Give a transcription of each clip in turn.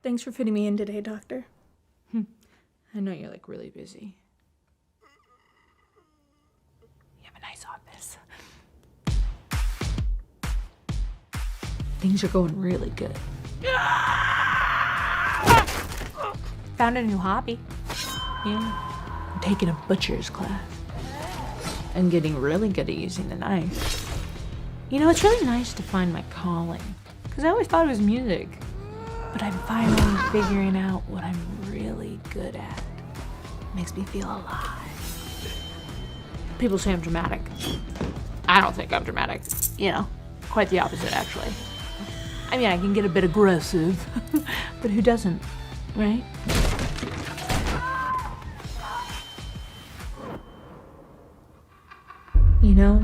Thanks for fitting me in today, Doctor. I know you're like really busy. You have a nice office. Things are going really good. Found a new hobby. Yeah. I'm taking a butcher's class. And getting really good at using the knife. You know, it's really nice to find my calling. Because I always thought it was music. But I'm finally figuring out what I'm really good at. Makes me feel alive. People say I'm dramatic. I don't think I'm dramatic. You know, quite the opposite, actually. I mean, I can get a bit aggressive, but who doesn't, right? You know,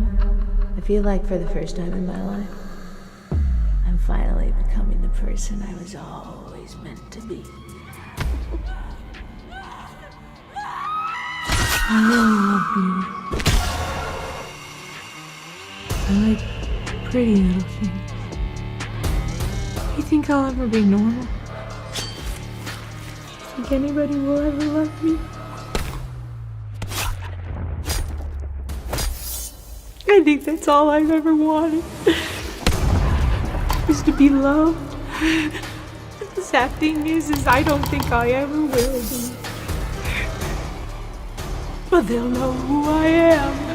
I feel like for the first time in my life, I'm finally becoming the person I was always meant to be. I really love beauty. I like pretty little things. You think I'll ever be normal? Think anybody will ever love me? I think that's all I've ever wanted. Is to be loved. The sad thing is I don't think I ever will be. But they'll know who I am.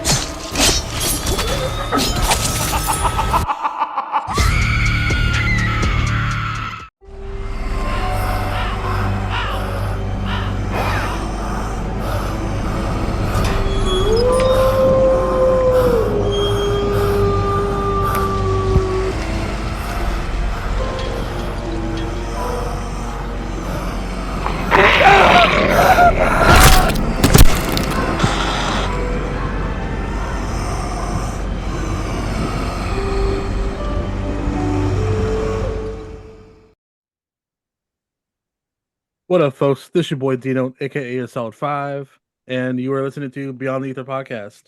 What up, folks? This is your boy Dino, aka A Solid 5, and you are listening to Beyond the Ether podcast.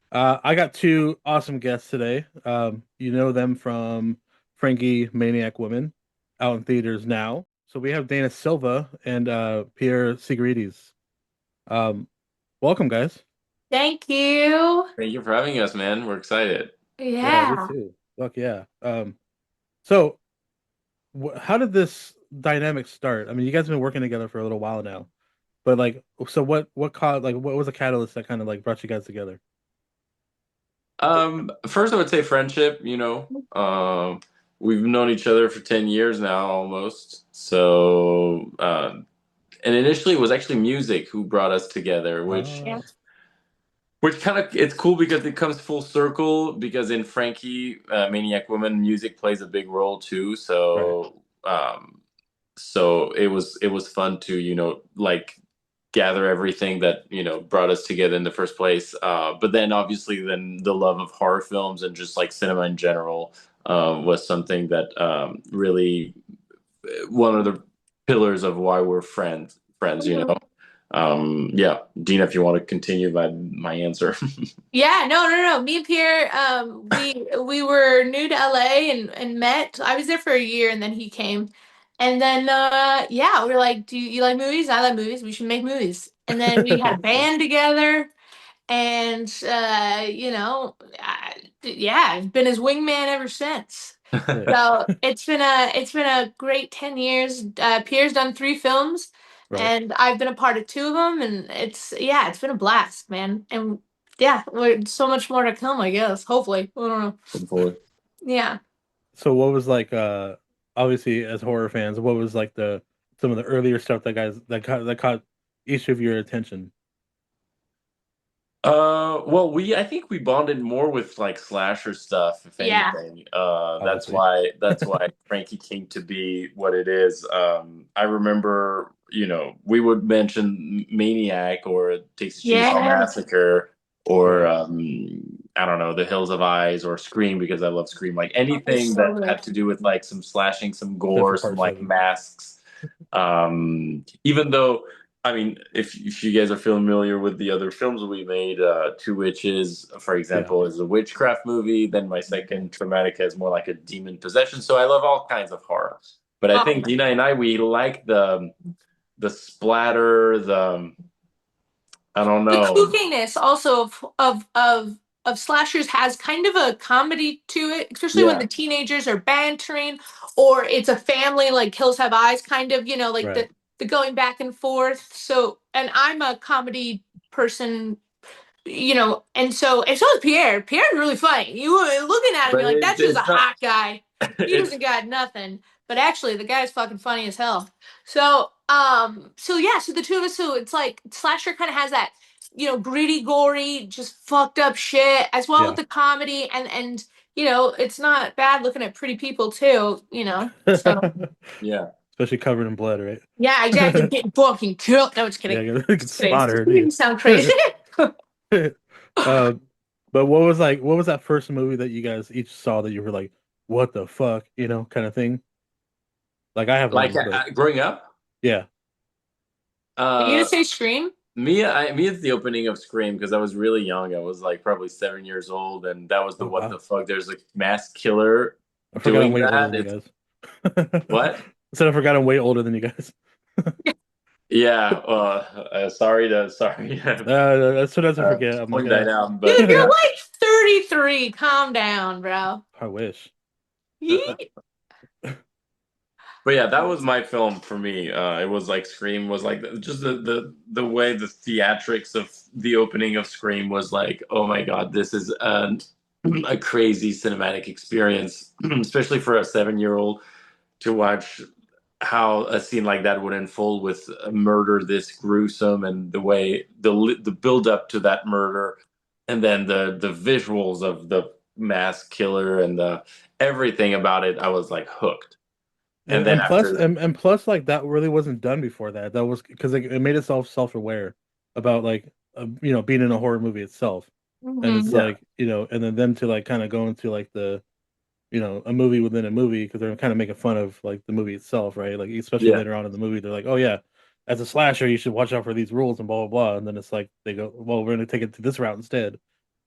I got two awesome guests today. You know them from Frankie Maniac Woman, out in theaters now. So we have Dina Silva and Pierre Tsigaridis. Welcome, guys. Thank you. Thank you for having us, man. We're excited. Me too. Fuck yeah. So how did this dynamic start? I mean, you guys have been working together for a little while now, but like, so what caused, like, what was the catalyst that kind of like brought you guys together? First I would say friendship, you know. We've known each other for 10 years now almost. So, and initially it was actually music who brought us together, Oh, which kind of, it's cool because it comes full circle because in Frankie, Maniac Woman, music plays a big role too. right. So it was fun to, like gather everything that, brought us together in the first place. But then obviously then the love of horror films and just like cinema in general was something that really one of the pillars of why we're friends, you know. Yeah, Dina, if you want to continue my answer. Yeah, no. Me and Pierre, we were new to LA and met. I was there for a year and then he came. And then yeah, we were like, do you like movies? I like movies. We should make movies. And then we had a band together and yeah, I've been his wingman ever since. So it's been a great 10 years. Pierre's done 3 films. Right. And I've been a part of 2 of them, and it's been a blast, man. And yeah, so much more to come, I guess. Hopefully, I don't know. Hopefully. Yeah. So what was like, obviously as horror fans, what was like some of the earlier stuff that caught each of your attention? Well, I think we bonded more with like slasher stuff, if Yeah. anything. That's Obviously. why Frankie came to be what it is. I remember, we would mention Maniac or Texas Chainsaw Yeah. Massacre or Right. I don't know, The Hills of Eyes or Scream because I love Scream. Like It's anything so that good. had to do with like some slashing, some gore, Except for some part like 7. masks. Even though I mean, if you guys are familiar with the other films we made, Two Witches, for example, is a witchcraft movie. Then my second, Traumatic, is more like a demon possession. So I love all kinds of horror. But I think Oh, Dina and I we like the splatter, the I don't the know. kookiness also of slashers has kind of a comedy to it, especially when Yeah, the teenagers are bantering, or it's a family like Hills Have Eyes, kind of, like Right. the going back and forth. So, and I'm a comedy person, and so is Pierre. Pierre's really funny. You were looking at him, but you're like, that's just a it's not. hot guy. He It's doesn't got nothing. But actually, the guy's fucking funny as hell. So yeah, so the two of us, so it's like slasher kind of has that, gritty, gory, just fucked up shit, as well with Yeah. the comedy, and it's not bad looking at pretty people too. So yeah. Especially covered in blood, right? yeah, exactly. Getting fucking killed. No, just Yeah, kidding. it gets Just kidding. slaughtered. You sound crazy. Yeah. But what was that first movie that you guys each saw that you were like, what the fuck, kind of thing? Like I have Like one, but growing up, yeah. Are you gonna uh, say Scream? me it's the opening of Scream because I was really young. I was like probably 7 years old, and that was the Oh what wow. the fuck. There's a mass killer I forgot I'm doing way older that. than you It's guys. what? I said I forgot I'm way older than you guys. Yeah. Sorry As soon as I uh, forget, I'm like, point that out, but Dude, you're yeah. like 33. Calm down, bro. I wish. Yeet. But yeah, that was my film for me. It was like Scream was like just the way the theatrics of the opening of Scream was like, oh my God, this is a crazy cinematic experience, especially for a 7 year old to watch how a scene like that would unfold with a murder this gruesome and the way the build up to that murder and then the visuals of the mass killer and the everything about it. I was like hooked. And, And then and plus, after and plus, like that really wasn't done before that. That was because it made itself self-aware about like being in a horror movie itself, and it's Hmm. yeah. like and then them to like kind of go into like the a movie within a movie because they're kind of making fun of like the movie itself, right? Like especially Yeah, later on in the movie, they're like, oh yeah, as a slasher, you should watch out for these rules and blah blah blah, and then it's like they go, well, we're gonna take it to this route instead,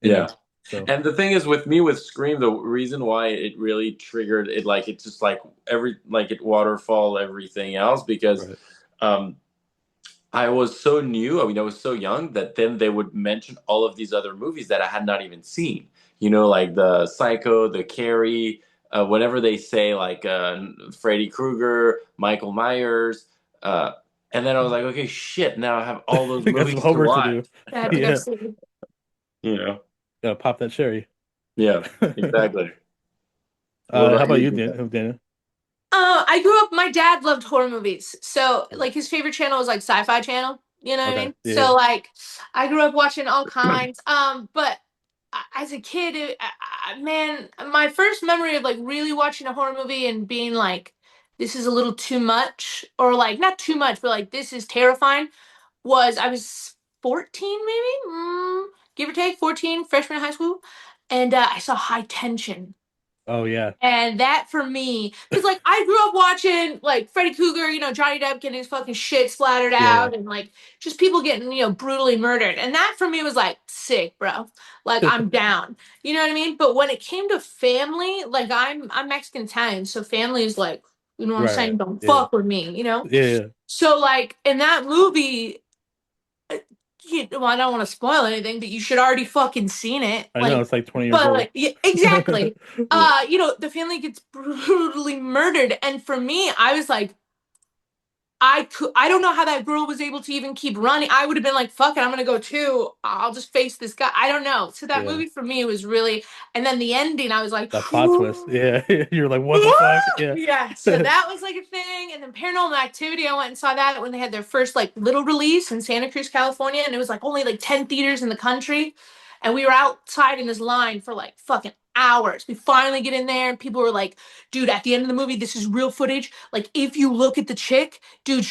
you yeah. know. So And the thing is with me with Scream, the reason why it really triggered it, like it's just like it waterfall everything else because right, um, I was so new. I mean, I was so young that then they would mention all of these other movies that I had not even seen. Like the Psycho, the Carrie. Whenever they say like Freddy Krueger, Michael Myers, uh, and then I was like, okay, shit. Now I have all those I got some movies to homework to watch. do. I have to go Yeah, see. You know? gotta pop that cherry. Yeah, exactly. What How about about you, you, Dina? Dana? I grew up, my dad loved horror movies. So, Yeah. like, his favorite channel was like Sci-Fi Channel. You know what I Okay. mean? Yeah. Yeah. So, like, I grew up watching all kinds. But as a kid, man, my first memory of like really watching a horror movie and being like, this is a little too much, or like, not too much, but like, this is terrifying, was I was 14, maybe? Give or take, 14, freshman in high school. And I saw High Tension. Oh yeah. And that for me, because like I grew up watching like Freddy Krueger, Johnny Depp getting his fucking shit splattered Yeah. Yeah. out, and like just people getting, brutally murdered. And that for me was like sick, bro. Like I'm down. You know what I mean? But when it came to family, like I'm Mexican Italian, so family is like, you know what I'm Right. Right. saying? Don't Yeah. fuck with me. Yeah. Yeah. So like in that movie, well, I don't want to spoil anything, but you should already fucking seen it. I know Like, it's like 20 years but old. like, yeah, exactly. Yeah. The family gets brutally murdered, and for me, I was like, I don't know how that girl was able to even keep running. I would have been like, fuck it, I'm gonna go too. I'll just face this guy. I don't know. So that Yeah. movie for me was really, and then the ending, I was like, That plot twist. Yeah. You're like, what the fuck? Yeah. yeah, so that was like a thing. And then Paranormal Activity, I went and saw that when they had their first like little release in Santa Cruz, California, and it was like only like 10 theaters in the country. And we were outside in this line for like fucking hours. We finally get in there, and people were like, dude, at the end of the movie, this is real footage. Like, if you look at the chick, dude,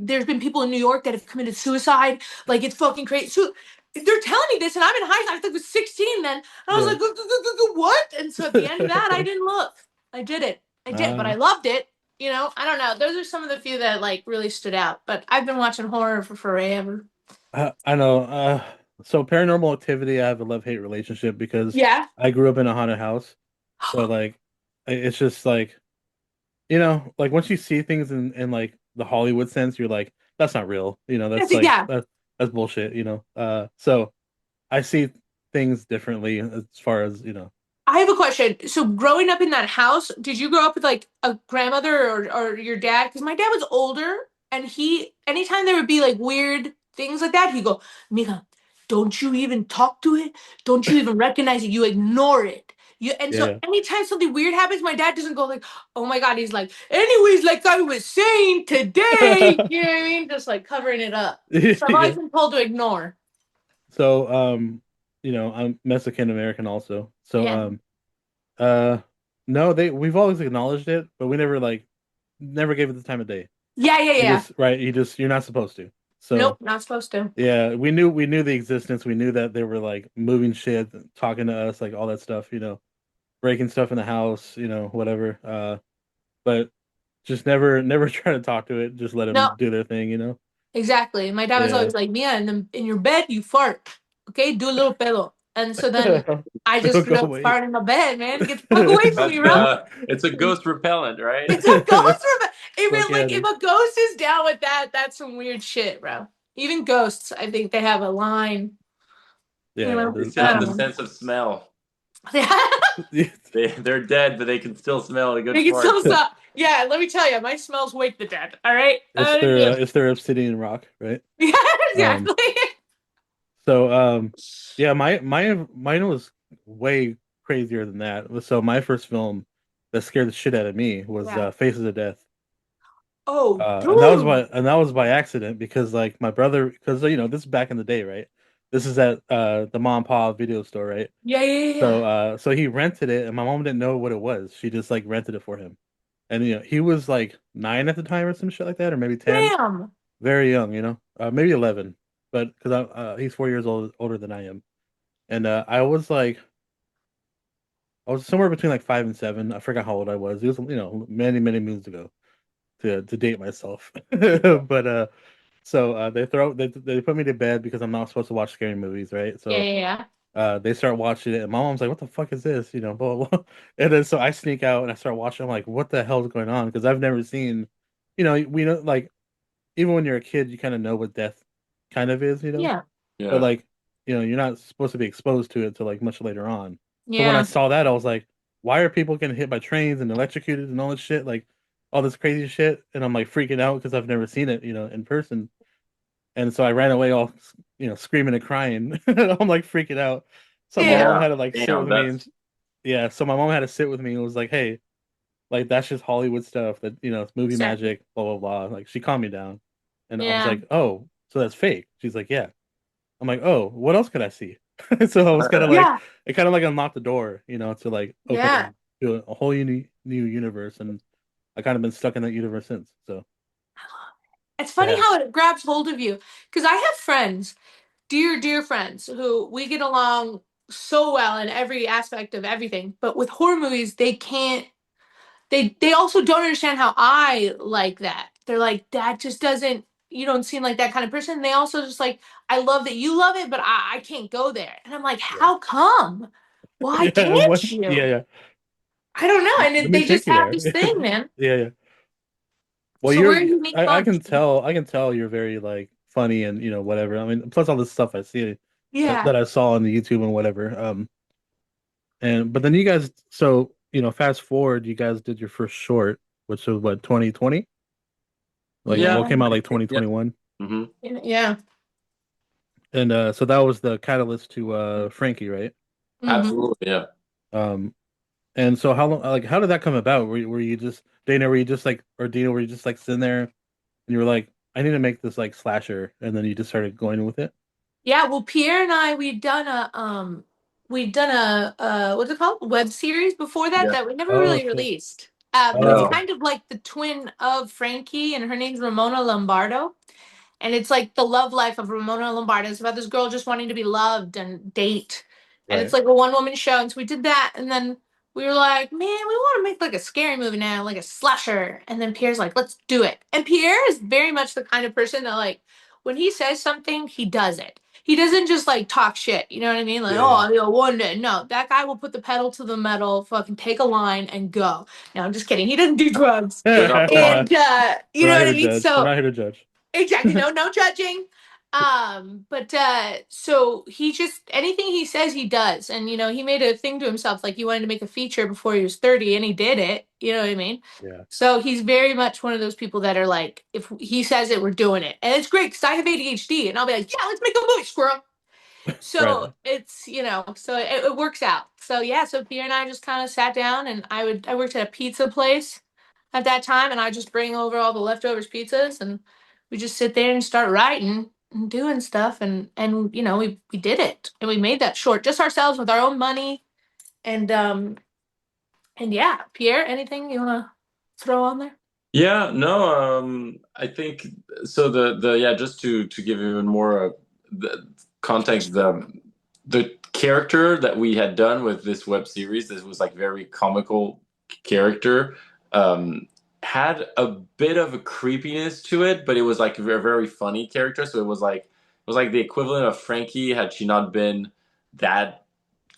there's been people in New York that have committed suicide. Like, it's fucking crazy. So they're telling me this, and I'm in high school. I think I was 16 then. And I was Yeah. like, what? And so at the end of that, I didn't look. I did it. I did, but I loved it. I don't know. Those are some of the few that like really stood out. But I've been watching horror for forever. I know. So Paranormal Activity, I have a love-hate relationship because Yeah. I grew up in a haunted house. So like, it's just like like once you see things in like the Hollywood sense, you're like, that's not real. Yes, That's like yeah. that's bullshit. So I see things differently as far as I have a question. So growing up in that house, did you grow up with like a grandmother or your dad? Because my dad was older and anytime there would be like weird things like that, he'd go, Mika, don't you even talk to it? Don't you even recognize it? You ignore it. And so yeah, anytime something weird happens, my dad doesn't go like, oh my God. He's like, anyways, like I was saying today, you know what I mean? Just like covering it up. So I've always yeah. been told to ignore. So I'm Mexican American also. So Yeah. uh no, we've always acknowledged it, but we never gave it the time of day. Yeah, yeah, You yeah. just right, you're not supposed to. Nope, So not supposed to. yeah, we knew the existence. We knew that they were like moving shit, talking to us, like all that stuff, breaking stuff in the house, whatever. But just never try to talk to it. Just let them No. do their thing. Exactly. My dad was Yeah. always like, Mia, in your bed, you fart. Okay, do a little pedo. And so then I just It'll straight go up away. fart in my bed, man. Get the fuck away from me, That's bro. it's a ghost repellent, right? It's a ghost from Fuck yeah, if dude. a ghost is down with that, that's some weird shit, bro. Even ghosts, I think they have a line, Yeah, yeah. I The don't know. sense of smell. Yeah. They're dead, but they can still smell a good They can fart. still stop. Yeah, let me tell you, my smells wake the dead. All right. It's their obsidian rock, right? Yeah, Um, exactly. so yeah, mine was way crazier than that. So my first film that scared the shit out of me was Yeah. Faces of Death. Oh, And dude. that was by accident because like my brother, because this is back in the day, right? This is at the mom and pop video store, right? Yeah, yeah, So yeah. he rented it and my mom didn't know what it was. She just like rented it for him. And he was like 9 at the time or some shit like that, or maybe 10. Damn. Very young, maybe 11. But because he's 4 years older than I am. And I was somewhere between like 5 and 7. I forgot how old I was. It was many many moons ago to date myself. But so they put me to bed because I'm not supposed to watch scary movies, right? Yeah, So yeah, yeah. they start watching it, and my mom's like, "What the fuck is this?" Blah blah. Blah. And then so I sneak out and I start watching. I'm like, "What the hell is going on?" Because I've never seen, we know like even when you're a kid, you kind of know what death kind of is. Yeah. But Yeah. like, you're not supposed to be exposed to it till like much later on. So when I Yeah. saw that, I was like, "Why are people getting hit by trains and electrocuted and all this shit? Like all this crazy shit?" And I'm like freaking out because I've never seen it, in person. And so I ran away all, screaming and crying. I'm like freaking out. So my mom Damn. had to like sit Damn, with me, and that's yeah, so my mom had to sit with me and was like, "Hey, like that's just Hollywood stuff that, it's movie Exactly. magic, blah blah blah." Like she calmed me down. And I was Yeah. like, "Oh, so that's fake." She's like, "Yeah." I'm like, "Oh, what else could I see?" So I was kind of like, Yeah. it kind of like unlocked the door, to like Yeah. open to a whole new universe, and I kind of been stuck in that universe since. So It's funny yeah, how it grabs hold of you. Because I have friends, dear, dear friends, who we get along so well in every aspect of everything. But with horror movies, they can't, they also don't understand how I like that. They're like, that just doesn't, you don't seem like that kind of person. They also just like, I love that you love it, but I can't go there. And I'm like, yeah, how come? Why yeah. What? can't Yeah, you? yeah. I don't know. And Let me they take just you have there. this thing, man. Yeah, yeah. Well, So we're a unique I bunch. can tell you're very like funny and whatever. I mean, plus all this stuff I see Yeah. that I saw on the YouTube and whatever. And but then you guys, so fast forward, you guys did your first short, which was what 2020, like yeah. what Yeah. came out like Yeah. 2021, hmm Yeah. and so that was the catalyst to Frankie, right? Hmm. Absolutely, yeah. Um, and so how long, like, how did that come about? Were you just Dana? Were you just like, or Dina? Were you just like sitting there and you were like, I need to make this like slasher, and then you just started going with it? Yeah, well, Pierre and I, we'd done what's it called? Web series before that Yeah. that we never Oh really shit! released. But it's Oh No. okay. kind of like the twin of Frankie, and her name's Ramona Lombardo. And it's like the love life of Ramona Lombardo. It's about this girl just wanting to be loved and date. And it's Right. like a one woman show. And so we did that. And then we were like, man, we want to make like a scary movie now, like a slasher. And then Pierre's like, let's do it. And Pierre is very much the kind of person that, like, when he says something, he does it. he doesn't just like talk shit. You know what I mean? Like, Yeah, yeah. oh, one day. No, that guy will put the pedal to the metal, fucking take a line and go. No, I'm just kidding. He doesn't do drugs. Straight off the line. And you We're know not what here I to mean? judge. We're So not here to judge. exactly, no judging. But so he just anything he says he does. And he made a thing to himself, like he wanted to make a feature before he was 30 and he did it. You know what I mean? Yeah. So he's very much one of those people that are like, if he says it, we're doing it. And it's great because I have ADHD and I'll be like, yeah, let's make a movie, squirrel. Right. So it's, so it works out. So yeah, so Pierre and I just kind of sat down and I worked at a pizza place at that time and I just bring over all the leftovers pizzas and we just sit there and start writing and doing stuff and we did it and we made that short just ourselves with our own money and yeah, Pierre, anything you want to throw on there? Yeah, no, I think so. The yeah, just to give even more the context, the character that we had done with this web series, this was like very comical character, um, had a bit of a creepiness to it, but it was like a very funny character. So it was like the equivalent of Frankie had she not been that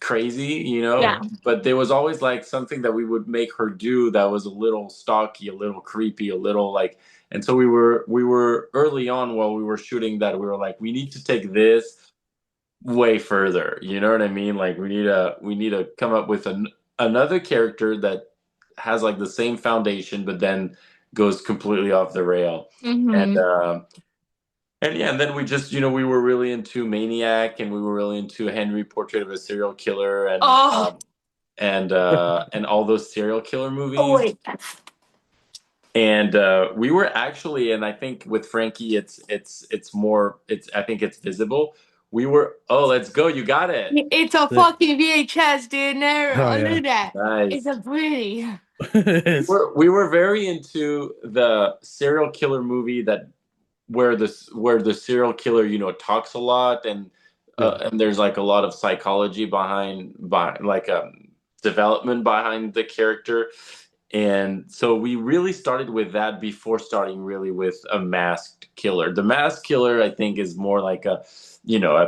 crazy, Yeah. but there was always like something that we would make her do that was a little stalky, a little creepy, a little like, and so we were early on while we were shooting that we were like, we need to take this way further. You know what I mean? Like we need to come up with another character that has like the same foundation, but then goes completely off the rail. And Mm-hmm. and yeah, and then we just, we were really into Maniac, and we were really into Henry, Portrait of a Serial Killer, and Oh, and all those serial killer oh movies. wait. And we were actually, and I think with Frankie, it's more, I think it's visible. We were, oh, let's go, you got it, It's a Sick. fucking VHS, dude. Never, Oh I yeah. knew that. It's nice. a pretty. We It's were we were very into the serial killer movie that where the serial killer talks a lot, and yeah. there's like a lot of psychology behind like development behind the character. And so we really started with that before starting really with a masked killer. The masked killer, I think, is more like a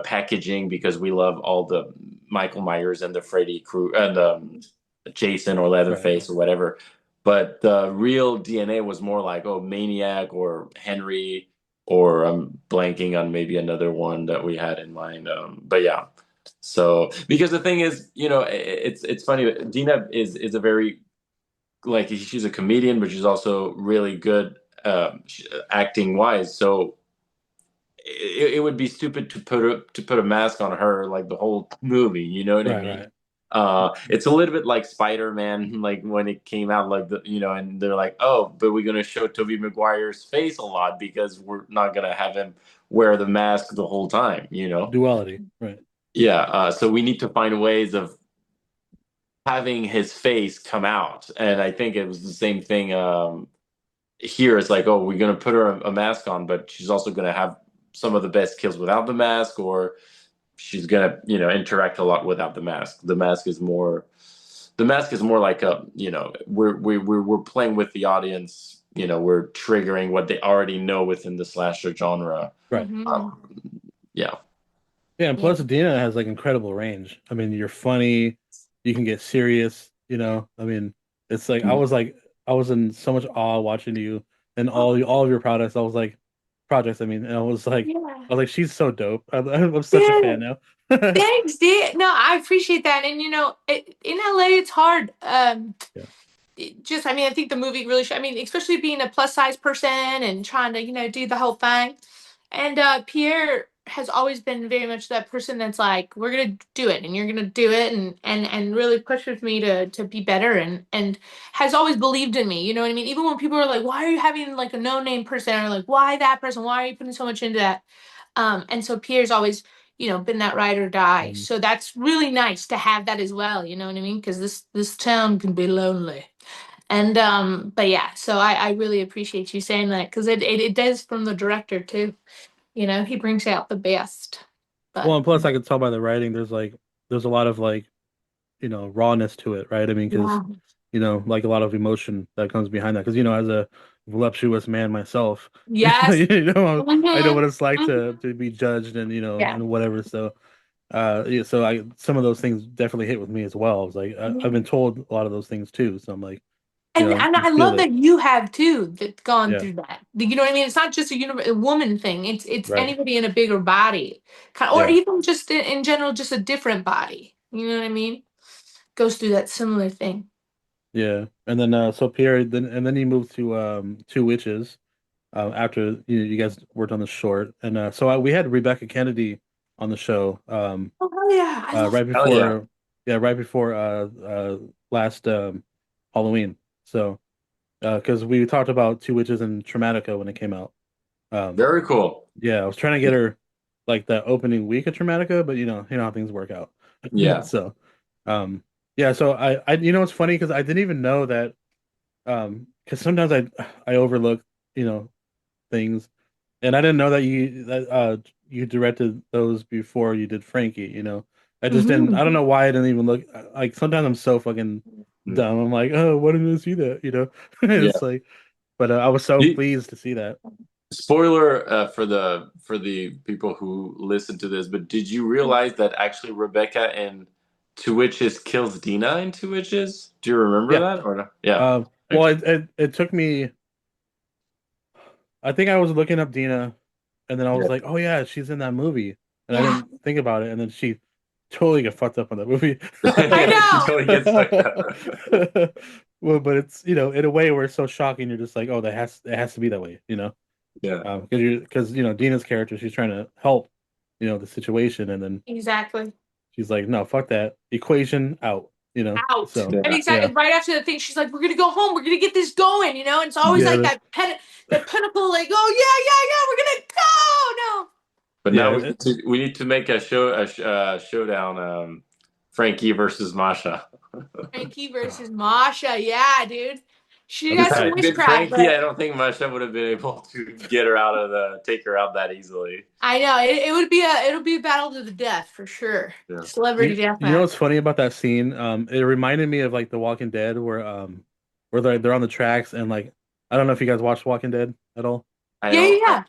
packaging, because we love all the Michael Myers and the Freddy crew and Jason or Right. Leatherface or whatever. But the real DNA was more like, oh, Maniac or Henry, or I'm blanking on maybe another one that we had in mind. But yeah. So because the thing is, it's funny. Dina is a very, like, she's a comedian, but she's also really good acting wise. So it would be stupid to put a mask on her like the whole movie. You know what I Right. mean? Right. It's a little bit like Spider-Man, like when it came out, like and they're like, oh, but we're gonna show Tobey Maguire's face a lot because we're not gonna have him wear the mask the whole time. Duality. Right. Yeah. So we need to find ways of having his face come out, and I think it was the same thing. Here it's like, oh, we're gonna put her a mask on, but she's also gonna have some of the best kills without the mask, or she's gonna, interact a lot without the mask. The mask is more like we're playing with the audience. We're triggering what they already know within the slasher genre. Right. Mm-hmm. Um, yeah. Yeah, and Yeah. plus Dina has like incredible range. I mean, you're funny, you can get serious. I mean, it's like I was in so much awe watching you and all of your products. I mean, and Yeah. I was like, she's so dope. I'm such a Yeah. fan now. Thanks, dude. No, I appreciate that. And in LA, it's hard. Yeah. I mean, I think the movie really I mean, especially being a plus size person and trying to, do the whole thing. And Pierre has always been very much that person that's like, we're gonna do it and you're gonna do it and really pushes me to be better and has always believed in me. You know what I mean? Even when people are like, why are you having like a no-name person, or like, why that person? Why are you putting so much into that? And so Pierre's always, been that ride or die. Um, So that's really nice to have that as well. You know what I mean? Because this town can be lonely. And but yeah, so I really appreciate you saying that because it does from the director too. He brings out the best. well, But and plus I could tell by the writing, there's a lot of rawness to it, right? I mean, because yeah, like a lot of emotion that comes behind that. Because as voluptuous man myself. Yes. I know Hmm. what it's like Hmm. to be judged and Yeah. and whatever. So yeah, so I some of those things definitely hit with me as well. I was like I've been told a lot of those things too. So I'm like, And you I feel love it. that you have too that gone Yeah, through that. You know what I mean? It's not just a woman thing. It's right. anybody in a bigger body, or Yeah. even just in general, just a different body. You know what I mean? Goes through that similar thing. Yeah. And then so Pierre then he moved to Two Witches after you guys worked on the short. And so we had Rebecca Kennedy on the show Oh yeah, I love. right Hell yeah. before right before last Halloween. So because we talked about Two Witches and Traumatica when it came out. Um Very cool. yeah, I was trying to get her like the opening week of Traumatica, but you know how things work out. Yeah. So um yeah, so I it's funny because I didn't even know that because sometimes I overlook, things. And I didn't know that you directed those before you did Frankie, I just didn't I don't Mhm. know why I didn't even look like sometimes I'm so fucking Mm. dumb. I'm like, oh, why didn't I see that? Yeah. It's like but I was so You- pleased to see that. Spoiler for the people who listen to this, but did you realize that actually Rebecca in Two Witches kills Dina in Two Witches? Do you remember Yeah. that or no? Yeah. Well, Okay. it took me I think I was looking up Dina and then I was Yeah. like, oh yeah, she's in that movie. And I Yeah, didn't think about it and then she totally get fucked up on that movie. I Yeah, she know. totally gets fucked up. Well, but it's in a way where it's so shocking. You're just like, oh, that has it has to be that way, Yeah. because Dina's character, she's trying to help, the situation, and then Exactly. she's like, no, fuck that equation out, Out. So And Yeah. yeah, exactly right after the thing, she's like, "We're gonna go home. We're gonna get this going," And it's always yeah, like that pinnacle, like, "Oh yeah, yeah, yeah, we're gonna go." No. But now yeah. we need to make a showdown Frankie versus Masha. Frankie versus Masha. Yeah, dude. She That'd be got Had some tight. it been witchcraft, Frankie, I but don't think Masha would have been able to take her out that easily. I know it would be a battle to the death for sure. Yeah. Celebrity death You know match. what's funny about that scene? It reminded me of like The Walking Dead, where they're on the tracks and like I don't know if you guys watched Walking Dead at all. I Yeah, yeah, don't I, yeah.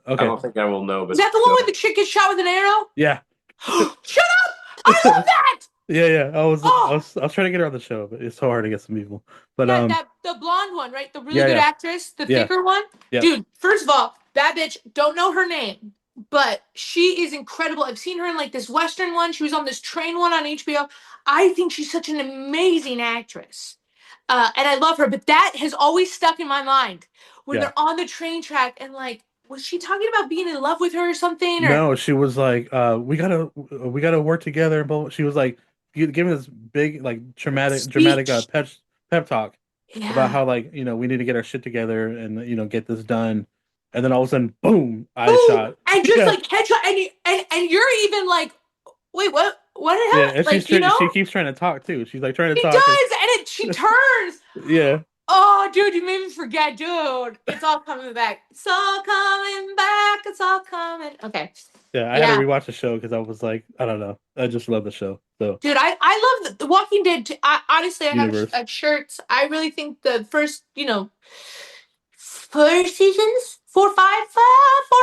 I Okay, don't think I will know, Is but that the one go where the chick gets shot with an arrow? yeah. Shut up! I love that. Yeah, yeah. Oh, I was trying to get her on the show, but it's so hard to get some people. But yeah, that the blonde one, right? The really yeah, good yeah, actress, the yeah, thicker one. yeah. Dude, first of all, that bitch, don't know her name, but she is incredible. I've seen her in like this Western one. She was on this train one on HBO. I think she's such an amazing actress. And I love her, but that has always stuck in my mind when Yeah. they're on the train track and like, was she talking about being in love with her or something? Or No, she was like, we gotta work together. But she was like, giving this big, like, dramatic speech? pep talk about Yeah. how like we need to get our shit together and get this done. And then all of a sudden, boom, eye Boom! shot. And just Yeah, like headshot, and you're even like, wait, what? What the yeah. hell? And Like, she keeps trying to talk too. She's like trying to she talk and does, and she turns. yeah. Oh, dude, you made me forget, dude. It's all coming back. It's all coming back. It's all coming. Okay. Yeah, I had to Yeah. rewatch the show because I was like, I don't know. I just love the show. So Dude, I love the Walking Dead. Honestly, I have universe. shirts. I really think the first, 4 seasons, 4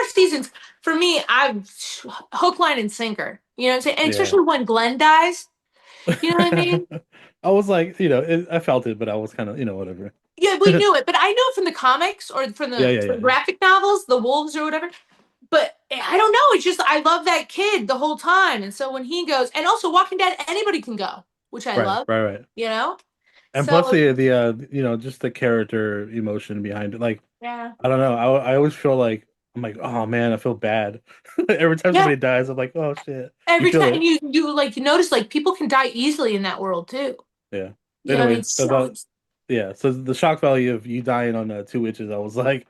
seasons. For me, I'm hook, line, and sinker. You know what I'm saying? And Yeah. especially when Glenn dies. You know what I mean? I was like, I felt it, but I was kind of, whatever. Yeah, we knew it, but I know it from the comics or from Yeah, the, yeah, from yeah, the yeah. graphic novels, the wolves or whatever. But I don't know. It's just I love that kid the whole time, and so when he goes, and also Walking Dead, anybody can go, which I Right, love. right, right. You know. And plus So just the character emotion behind it. Like, yeah, I don't know. I always feel like I'm like, oh man, I feel bad. Every time yeah. somebody dies, I'm like, oh shit. You Every feel time, and it. you like you notice like people can die easily in that world too. Yeah. You know what I mean? Anyway, So about yeah. So the shock value of you dying on Two Witches, I was like,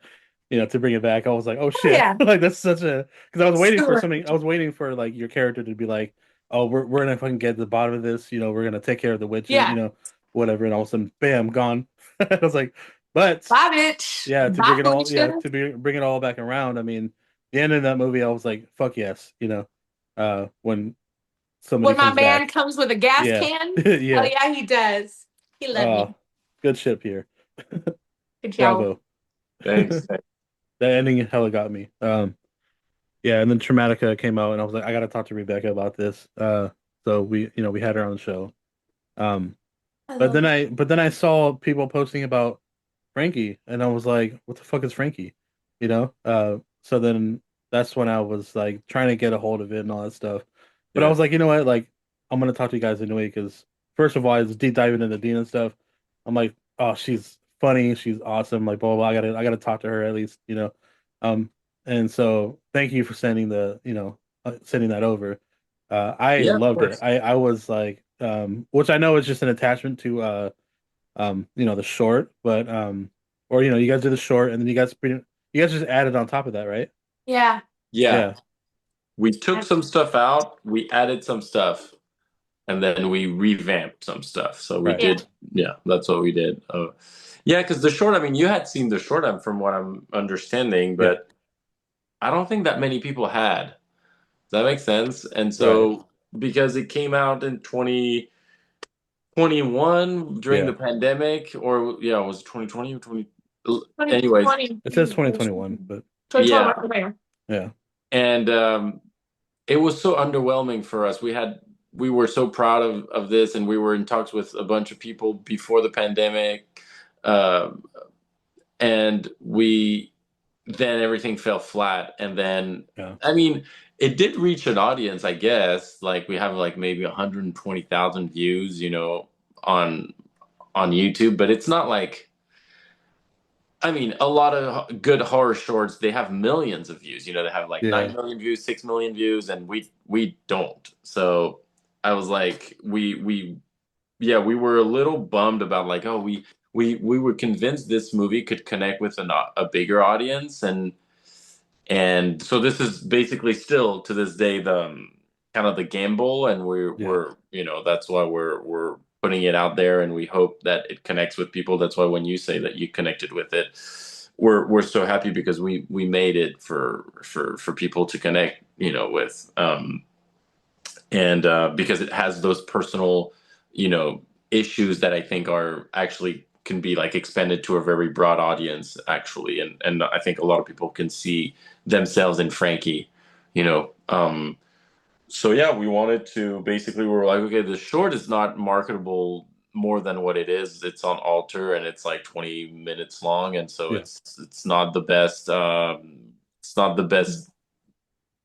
to bring it back, I was like, oh shit, yeah, like that's such a because I was waiting for so something. I was waiting for like your character to be like, oh, we're gonna fucking get to the bottom of this. We're gonna take care of the witches. yeah. Whatever. And all of a sudden, bam, gone. I was like, but Bye, bitch. yeah, to bring Bye, it all, yeah, Felicia. bring it all back around. I mean, the end of that movie, I was like, fuck yes, when somebody When my comes man back. comes with a gas Yeah, can, hell yeah. yeah, he does. He let me. Good ship here. Good job. Bravo. Thanks. That ending hella got me. Yeah, and then Traumatica came out, and I was like, I gotta talk to Rebecca about this. So we had her on the show. Um, I but love then it. I saw people posting about Frankie, and I was like, what the fuck is Frankie? You know? So then that's when I was like trying to get a hold of it and all that stuff. But I Yeah. was like, you know what? Like, I'm gonna talk to you guys anyway, because first of all, I was deep diving into Dina and stuff. I'm like, oh, she's funny, she's awesome, like blah blah, blah. I gotta talk to her at least, you know. Um, and so thank you for sending sending that over. I Yeah, of loved it. course. I was like, which I know is just an attachment to the short, but or you guys did the short, and then you guys just added on top of that, right? Yeah. Yeah. Yeah, We took some stuff out, we added some stuff, and then we revamped some stuff. So we right. Yeah. did, yeah, that's what we did. Yeah, because the short, I mean, you had seen the short, from what I'm understanding, Yeah, but I don't think that many people had. Does that make sense? And right. so, because it came out in 2021 during Yeah. the pandemic, or yeah, it was 2020 or 20. Anyways, 2020. It says 2021, but 2021 yeah, right there. yeah, and it was so underwhelming for us. We were so proud of this, and we were in talks with a bunch of people before the pandemic, um, and we then everything fell flat. And then, yeah, I mean, it did reach an audience, I guess. Like we have like maybe 120,000 views, on YouTube, but it's not like, I mean, a lot of good horror shorts, they have millions of views. They have like yeah, 9 million views, 6 million views, and we don't. So I was like, yeah, we were a little bummed about like, oh, we were convinced this movie could connect with a bigger audience, and so this is basically still to this day the kind of the gamble, and yeah, we're that's why we're putting it out there, and we hope that it connects with people. That's why when you say that you connected with it, we're so happy, because we made it for people to connect with, and because it has those personal you know issues that I think are actually can be like expanded to a very broad audience, actually, and I think a lot of people can see themselves in Frankie. So yeah, we wanted to basically, we were like, okay, the short is not marketable more than what it is. It's on Alter, and it's like 20 minutes long, and so yeah, it's not the best. It's not the best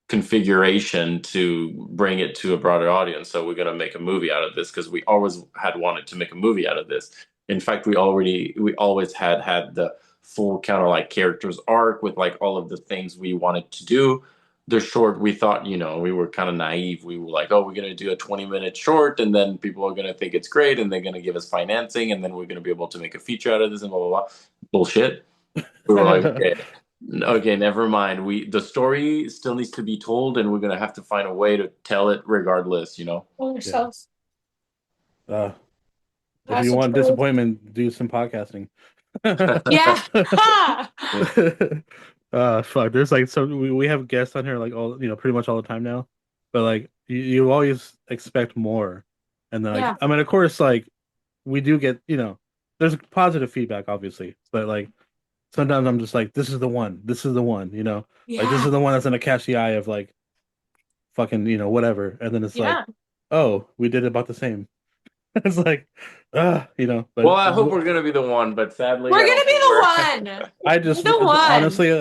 configuration to bring it to a broader audience. So we're gonna make a movie out of this, because we always had wanted to make a movie out of this. In fact, we always had the full kind of like characters arc with like all of the things we wanted to do. The short, we thought, we were kind of naive. We were like, oh, we're gonna do a 20-minute short, and then people are gonna think it's great, and they're gonna give us financing, and then we're gonna be able to make a feature out of this, and blah blah blah. Bullshit. We were like, okay, okay, never mind. The story still needs to be told, and we're gonna have to find a way to tell it regardless. Oh, yeah. yourself. Uh, if That's you the want truth. disappointment, do some podcasting. Yeah. Ha! Fuck. There's like we have guests on here like all pretty much all the time now, but like you always expect more, and then like Yeah. I mean, of course, like we do get there's positive feedback obviously, but like sometimes I'm just like this is the one, this is the one, like this Yeah. is the one that's gonna catch the eye of like fucking whatever, and then it's like Yeah. oh we did about the same. It's like but Well, I hope we're gonna be the one, but sadly, We're I don't gonna be think the we're. one. I We're just the one. honestly,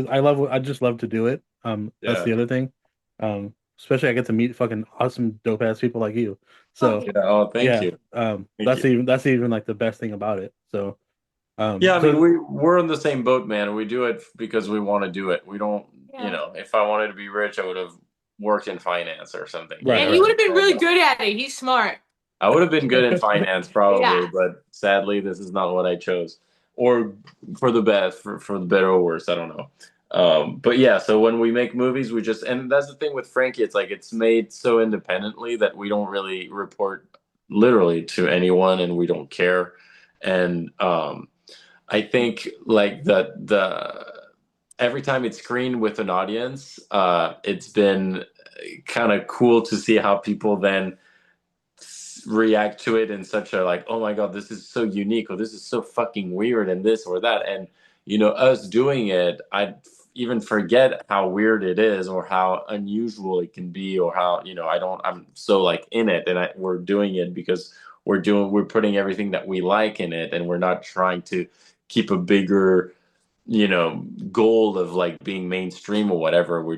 I just love to do it. That's Yeah. the other thing. Especially I get to meet fucking awesome dope ass people like you. Oh, So Yeah. Oh, thank yeah, you. Thank that's you. even like the best thing about it. So Yeah, I mean, so we're in the same boat, man. We do it because we want to do it. We don't, yeah. if I wanted to be rich, I would have worked in finance or something. right, And he would right, have been really good at it. He's smart. I would have been good in finance probably, Yeah. but sadly, this is not what I chose, or for the best, for the better or worse. I don't know. But yeah, so when we make movies, and that's the thing with Frankie. It's like it's made so independently that we don't really report literally to anyone, and we don't care. And I think like the every time it's screened with an audience, it's been kind of cool to see how people then react to it in such a like, oh my god, this is so unique, or this is so fucking weird, and this or that. And us doing it, I even forget how weird it is or how unusual it can be or how, I'm so like in it and we're doing it because we're putting everything that we like in it and we're not trying to keep a bigger, goal of like being mainstream or whatever. Right.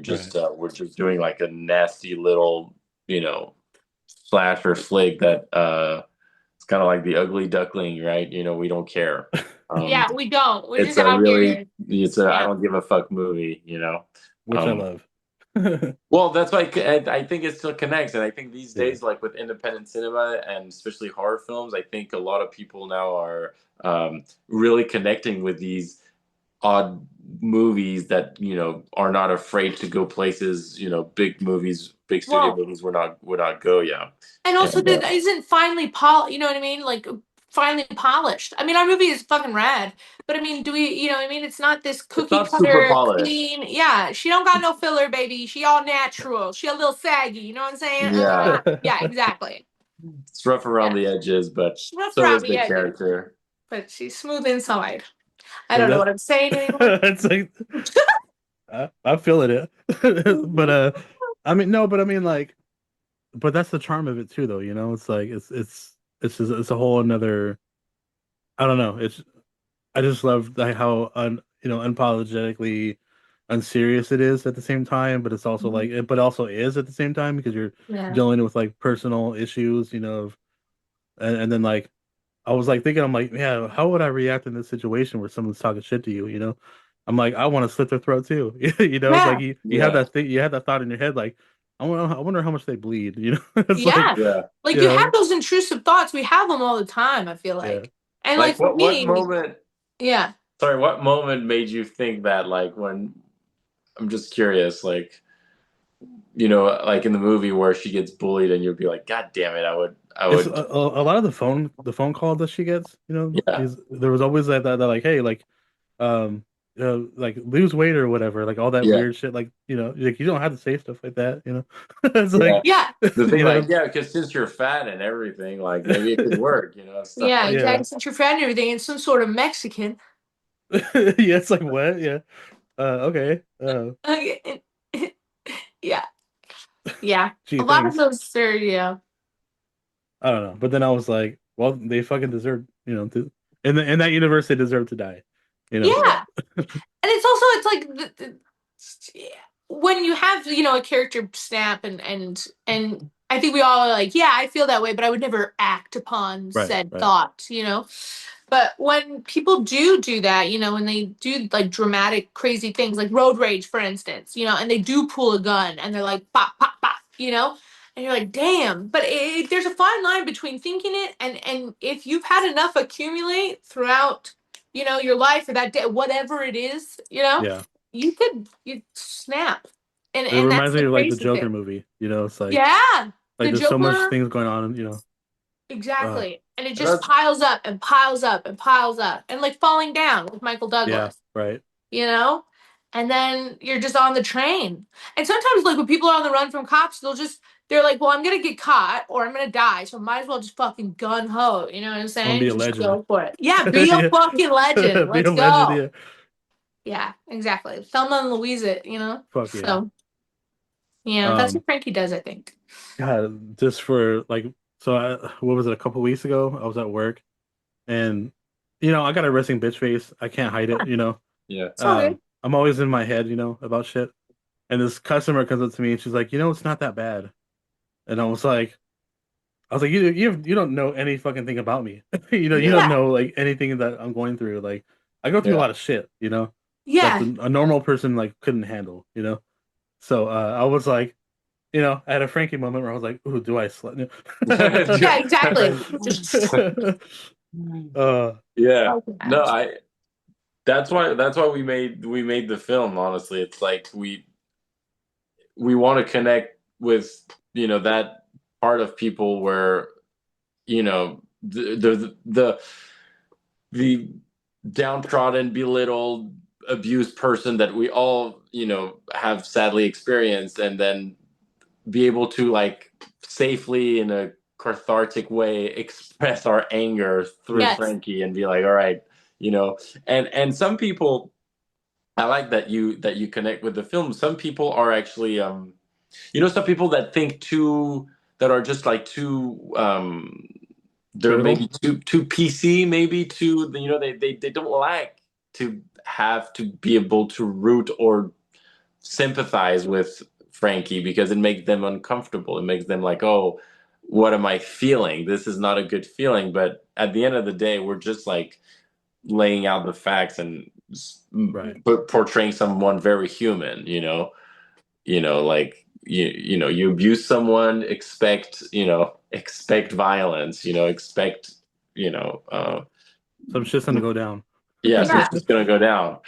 We're just doing like a nasty little, you know, slasher flick that it's kind of like the ugly duckling, right? We don't care. Um Yeah, we don't. We're it's just a out really here. it's a I Yeah. don't give a fuck movie. Which I Um love. well, that's why I think it still connects, and I think these Yeah. days, like with independent cinema and especially horror films, I think a lot of people now are really connecting with these odd movies that are not afraid to go places. Big movies, big studio Well, movies would not go. Yeah, and also and that isn't finely you know what I mean? Like finely polished. I mean, our movie is fucking rad, but I mean, do we, you know what I mean? It's not this it's cookie not super cutter polished. clean. Yeah, she don't got no filler, baby. She all natural. She a little saggy. You know what I'm saying? Yeah, Yeah, exactly. it's rough around Yeah, the edges, but she's rough so around is the the edges, character. but she's smooth inside. I But don't know what I'm saying anymore. it's like I'm feeling it. But I mean no, but I mean like but that's the charm of it too though, It's like it's a whole another I don't know. I just love like how unapologetically unserious it is at the same time, but it's also like but also is at the same time because you're Yeah. dealing with like personal issues, and then like I was like thinking, I'm like, yeah, how would I react in this situation where someone's talking shit to you, I'm like, I want to slit their throat too. It's like Yeah. you have Yeah, that thing, you have that thought in your head, like, I wonder how much they bleed, It's like, Yeah. yeah. Like you you have know, those intrusive thoughts. We have them all the time, I feel yeah. like. And like Like for what me, moment? yeah. Sorry, what moment made you think that? Like when I'm just curious, like like in the movie where she gets bullied, and you'd be like, God damn it, I It's would, a lot of the phone call that she gets, yeah, is there was always that like, hey, um, like lose weight or whatever, like all that yeah, weird shit, like like you don't have to say stuff like that. It's yeah. like, Yeah. The thing, you like, know, yeah, because since you're fat and everything, like maybe it could work, stuff Yeah, like yeah. exactly. that. Since you're fat and everything, and some sort of Mexican. Yeah, it's like what? Yeah. Okay. Yeah. Yeah. Gee, A lot of thanks. those are, yeah. I don't know. But then I was like, well, they fucking deserve, in that universe they deserve to die. You know. Yeah. And it's also, it's like when you have, a character snap and I think we all are like, yeah, I feel that way, but I would never act upon Right, said right. thought. But when people do that, when they do like dramatic, crazy things, like road rage, for instance, and they do pull a gun and they're like, pop, pop, pop, and you're like, damn. But there's a fine line between thinking it and if you've had enough accumulate throughout, your life or that day, whatever it is, Yeah. you snap, and It that's reminds me the of like the crazy Joker thing. movie, It's Yeah, like the there's so much Joker. things going on, uh Exactly. And it And just that's piles up and piles up and piles up and like falling down with Michael yeah, Douglas, right. you know? And then you're just on the train. And sometimes like when people are on the run from cops, they're like, well, I'm gonna get caught or I'm gonna die, so I might as well just fucking gun ho. You know what I'm I'm gonna be saying? a Just legend. go for it. Yeah, be a Yeah. fucking legend. Be a Let's legend, go. yeah. Yeah, exactly. Thelma and Louise it. Fuck yeah. So yeah, that's Um what Frankie does, I think. God, just for like so what was it, a couple weeks ago? I was at work and I got a resting bitch face. I can't hide it, yeah, It's all good. I'm always in my head, about shit. And this customer comes up to me and she's like, it's not that bad. And I was like, you don't know any fucking thing about me. You yeah, don't Yeah. know like anything that I'm going through. Like I go through a yeah. lot of shit, that Yeah. a normal person like couldn't handle. So I was like, I had a Frankie moment where I was like, ooh, do I slut? Yeah, exactly. Just uh Yeah. so No, bad. that's why we made the film. Honestly, it's like we want to connect with that part of people where the downtrodden, belittled, abused person that we all have sadly experienced, and then be able to like safely in a cathartic way express our anger through Yes. Frankie and be like, all right, you know. And some people, I like that you connect with the film. Some people are actually some people that think too, that are just like too they're Critical. maybe too PC, maybe too, they don't like to have to be able to root or sympathize with Frankie because it makes them uncomfortable. It makes them like, oh, what am I feeling? This is not a good feeling. But at the end of the day, we're just like laying out the facts and Right. portraying someone very human, like you abuse someone, expect violence, expect, you know, uh, Some shit's gonna go down. yes, it's Yeah. just gonna go down.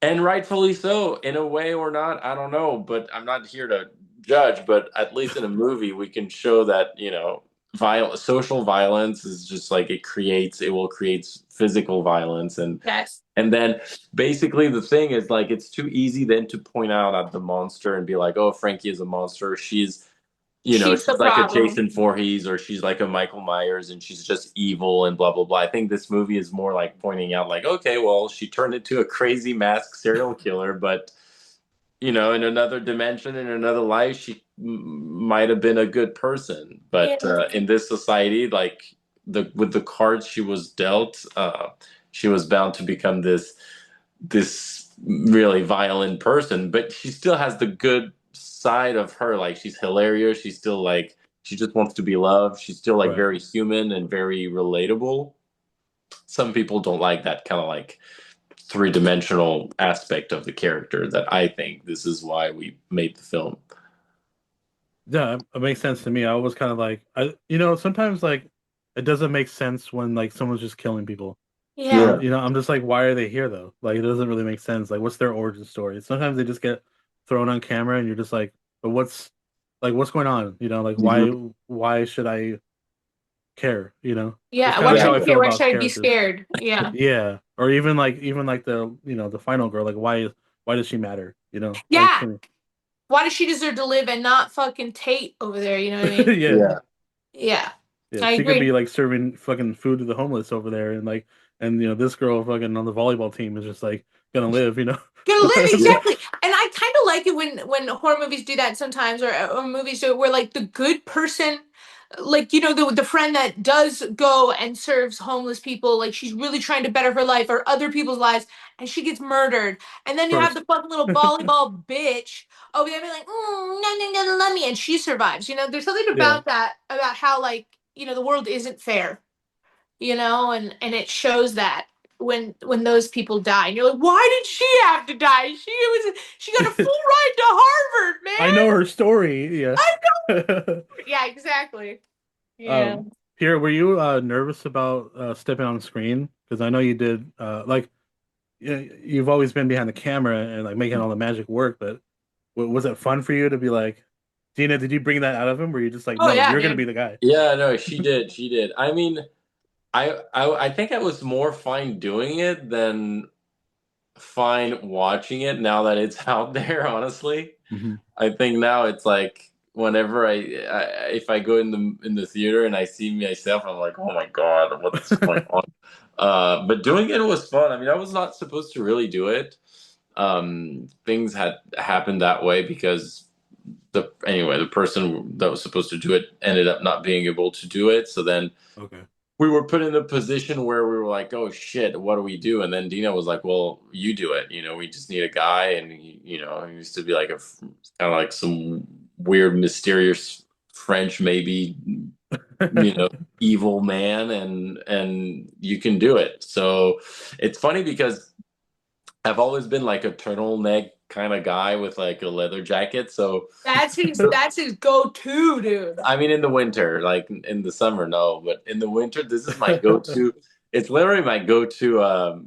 And rightfully so, in a way or not, I don't know, but I'm not here to judge, but at least in a movie we can show that, social violence is just like it will create physical violence. and Yes. and then basically the thing is like it's too easy then to point out at the monster and be like, oh, Frankie is a monster. She's the She's like a problem. Jason Voorhees or she's like a Michael Myers and she's just evil and blah blah blah. I think this movie is more like pointing out like, okay, well, she turned into a crazy masked serial killer, but in another dimension, in another life, she might have been a good person. Yeah. But in this society, like with the cards she was dealt, she was bound to become this really violent person. But she still has the good side of her. Like she's hilarious. She's still like she just wants to be loved. She's still like Right. very human and very relatable. Some people don't like that kind of like three-dimensional aspect of the character that I think this is why we made the film. Yeah, it makes sense to me. I was kind of like, sometimes like it doesn't make sense when like someone's just killing people. Yeah. I'm just like, why are they here though? Like, it doesn't really make sense. Like, what's their origin story? Sometimes they just get thrown on camera, and you're just like, but what's going on? Like, Mhm. why should I care? That's Yeah. kind of Why like should how I I Yeah. feel care? Why about should I be characters. scared? Yeah. Yeah, or even like the final girl. Like, why does she matter? Like Yeah. to me. Why does she deserve to live and not fucking Tate over there? You know what I mean? Yeah, Yeah. Yeah. yeah. I She could be agree. like serving fucking food to the homeless over there, and this girl fucking on the volleyball team is just like gonna live. Gonna live Yeah. exactly. And I kind of like it when horror movies do that sometimes, or movies do it where like the good person, like the friend that does go and serves homeless people, like she's really trying to better her life or other people's lives, and she gets murdered. And then you have First. the fucking little volleyball bitch over there being like, no, no, no, let me, and she survives. There's something Yeah. about that, about how like the world isn't fair, and it shows that when those people die and you're like, why did she have to die? She got a full ride to Harvard, I know man. her story. Yeah. I know. Yeah, exactly. Yeah. Pierre, were you nervous about stepping on screen? Because I know you did. Like, you've always been behind the camera and like making all the magic work. But was it fun for you to be like, Dina? Did you bring that out of him? Were you just like, Oh no, yeah, you're gonna be dude. the guy? Yeah, no, she did. She did. I mean, I think I was more fine doing it than fine watching it now that it's out there, honestly. Hmm. I think now it's like whenever if I go in the theater and I see myself, I'm like, oh my God, what's going on? But doing it was fun. I mean, I was not supposed to really do it. Things had happened that way because the person that was supposed to do it ended up not being able to do it. So then Okay. we were put in a position where we were like, oh shit, what do we do? And then Dina was like, well, you do it. We just need a guy. And, he used to be like kind of like some weird, mysterious French, maybe, evil man. And you can do it. So it's funny because I've always been like a turtleneck kind of guy with like a leather jacket. So That's his go-to, dude. I mean, in the winter, like in the summer, no, but in the winter, this is my go-to. It's literally my go-to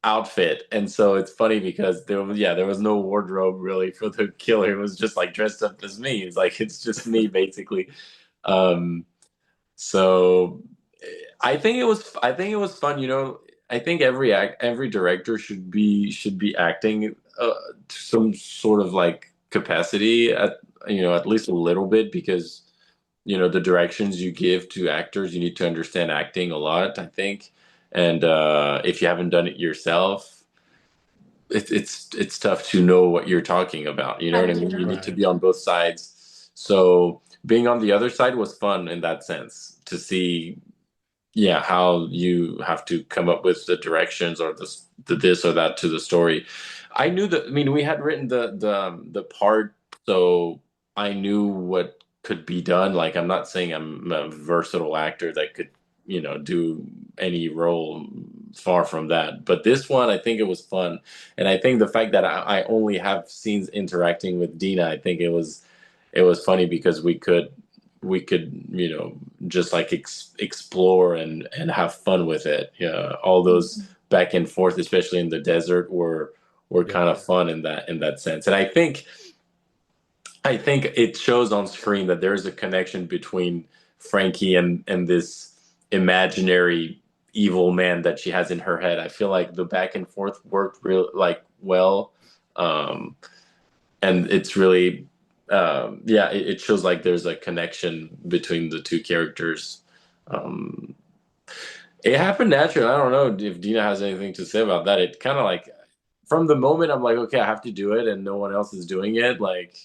outfit, and so it's funny because there was no wardrobe really for the killer. It was just like dressed up as me. It's like it's just me basically. Um, so I think it was fun. I think every director should be acting to some sort of like capacity at least a little bit because the directions you give to actors, you need to understand acting a lot, I think. and if you haven't done it yourself, it's tough to know what you're talking about. You know what I mean? You need to Right. be on both sides. So being on the other side was fun in that sense to see, yeah, how you have to come up with the directions or the this or that to the story. I knew that. I mean, we had written the part, so I knew what could be done. Like, I'm not saying I'm a versatile actor that could, do any role. Far from that. But this one, I think it was fun, and I think the fact that I only have scenes interacting with Dina, I think it was funny because we could just like explore and have fun with it. Yeah, all those back and forth, especially in the desert, were Yeah. kind of fun in that sense. And I think it shows on screen that there is a connection between Frankie and this imaginary evil man that she has in her head. I feel like the back and forth worked real like well, um, and it's really yeah, it shows like there's a connection between the two characters. Um, it happened naturally. I don't know if Dina has anything to say about that. It kind of like from the moment I'm like, okay, I have to do it, and no one else is doing it. Like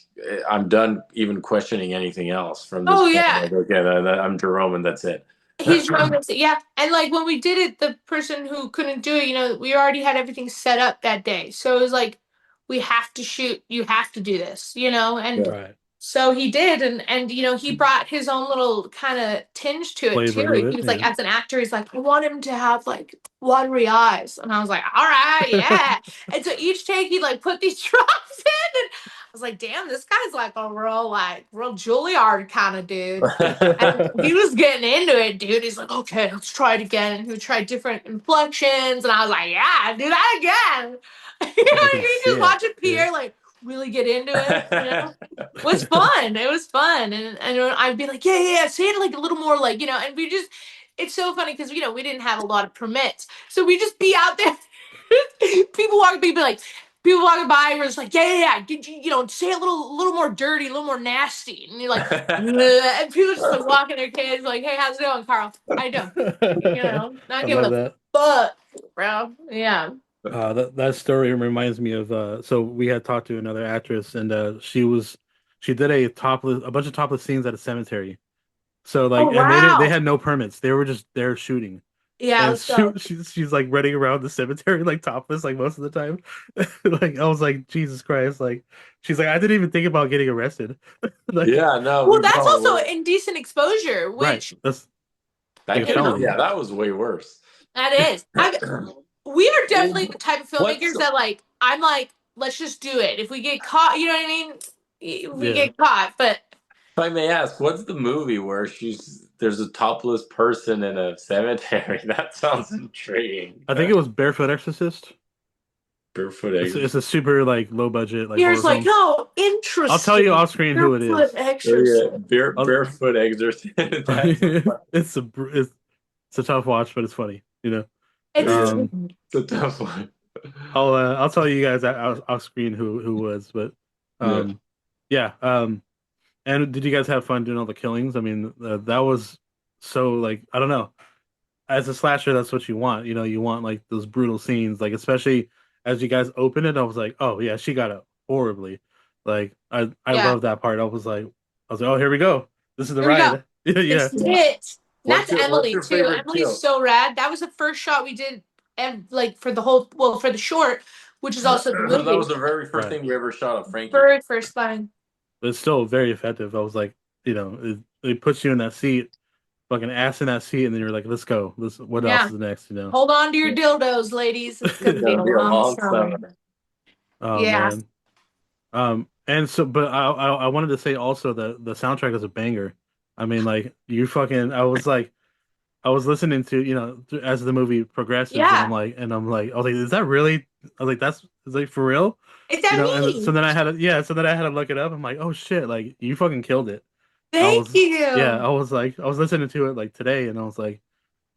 I'm done even questioning anything else from this Oh point. yeah. Like, okay, I'm Jerome, and that's it. He's Roman. Yeah. And like when we did it, the person who couldn't do it, we already had everything set up that day. So it was like, we have to shoot, you have to do this, and Yeah. Right. so he did, and he brought his own little kind of tinge to it Flavor to too. He it. was like, Yeah. as an actor, he's like, I want him to have like watery eyes. And I was like, all right, yeah. And so each take he like put these drops in, and I was like, damn, this guy's like a real Juilliard kind of dude. And he was getting into it, dude. He's like, okay, let's try it again. And he would try different inflections. And I was like, yeah, do that again. You know I what I can mean? see Just it. watching Yeah. Pierre like really get into it. It was fun. It was fun. And I'd be like, yeah, say it like a little more like, and it's so funny because, we didn't have a lot of permits. So we just be out there. People walking by were just like, yeah. Say a little more dirty, a little more nasty. And you're like, "Ugh," and people just like walking their kids like, hey, how's it going, Carl? How you doing? Not I giving love a that. fuck, bro. Yeah. That story reminds me of so we had talked to another actress and she did a bunch of topless scenes at a cemetery. So Oh, like and they wow. had no permits. They were just there shooting. Yeah, And let's go. she's like running around the cemetery like topless like most of the time. Like I was like Jesus Christ like she's like I didn't even think about getting arrested. Like Yeah, no, Well, we that's probably also were. indecent exposure, right. which That's like That a could have, felony. yeah, that was way worse. that is. We are definitely the Well, type of what's filmmakers that like. I'm like, let's just do it. If we get caught, you know what I mean. If we Yeah. get caught, but if I may ask, what's the movie where there's a topless person in a cemetery? That sounds intriguing. I think it was Barefoot Exorcist. Barefoot It's Exorcist. a super like low budget like horror here's like, film. oh, I'll tell you interesting. off screen who it Barefoot is. Oh, yeah, exorcist. I'll, Barefoot Exorcist. That's it's a tough watch, but it's funny, you know. It's yeah, Um, it's a tough one. I'll tell you guys off screen who was, but Yeah. yeah. And did you guys have fun doing all the killings? I mean, that was so like I don't know. As a slasher, that's what you want. You know, you want like those brutal scenes, like especially as you guys open it. I was like, oh yeah, she got it horribly. Like I yeah. love that part. I was like, oh here we go. This is the Here we go. ride. Yeah, This is it. What's That's what's Emily your too. favorite Emily's kill? so rad. That was the first shot we did, and like for the whole, well, for the short, which is also the That movie. was the very first right. thing we ever shot of Frankie. Very first line. But it's still very effective. I was like, it puts you in that seat, fucking ass in that seat, and then you're like, let's go. What else Yeah. is next? You know? Hold on to your dildos, ladies. It's gonna It's be gonna a be a long long summer. summer. Oh Yeah. man. And so, but I wanted to say also that the soundtrack is a banger. I mean, like you fucking. I was listening to as the movie progresses, and Yeah. I was like, is that really? I was like, that's is like for real? It's that And so mean. then so then I had to look it up. I'm like, oh shit, like you fucking killed it. Thank you. I was like, I was listening to it like today, and I was like,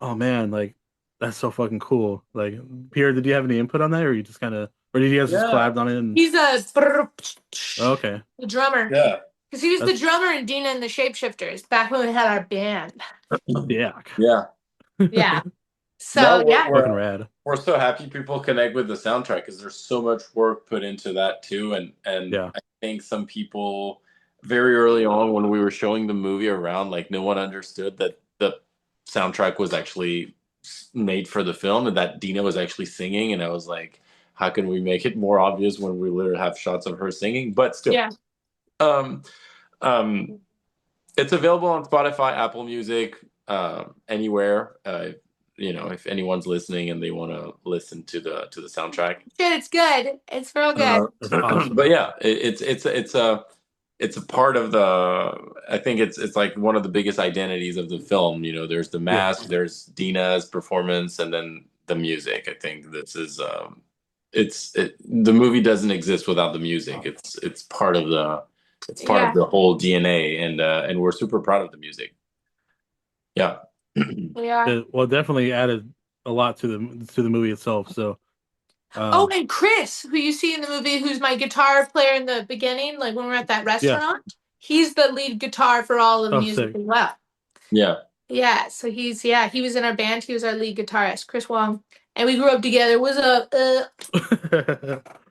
oh man, like that's so fucking cool. Like Pierre, did you have any input on that, or you just kind of, or did you guys just Yeah, collab on it? He's Oh, okay, the drummer. yeah, Because he was the that's drummer in Dina and the Shapeshifters back when we had our band. yeah. yeah. Yeah. No, So yeah, Fucking rad. we're so happy people connect with the soundtrack because there's so much work put into that too, and Yeah. I think some people very early on when we were showing the movie around, like no one understood that the soundtrack was actually made for the film and that Dina was actually singing, and I was like, how can we make it more obvious when we literally have shots of her singing? But still, yeah. um, um, it's available on Spotify, Apple Music, anywhere. If anyone's listening and they want to listen to the soundtrack. Shit, it's good. It's real good. That's awesome. But yeah, it's a part of the. I think it's like one of the biggest identities of the film. There's the Yeah. mask, there's Dina's performance, and then the music. I think this is the movie doesn't exist without the music. It's part of Yeah, the whole DNA, and we're super proud of the music. Yeah. we are. Well, definitely added a lot to the movie itself. So, Oh, um, and Chris, who you see in the movie, who's my guitar player in the beginning, like when we're at that yeah. restaurant, he's the lead guitar for all of the Oh, music sick. as well. Yeah. Yeah, so he was in our band. He was our lead guitarist, Chris Wong, and we grew up together. Was a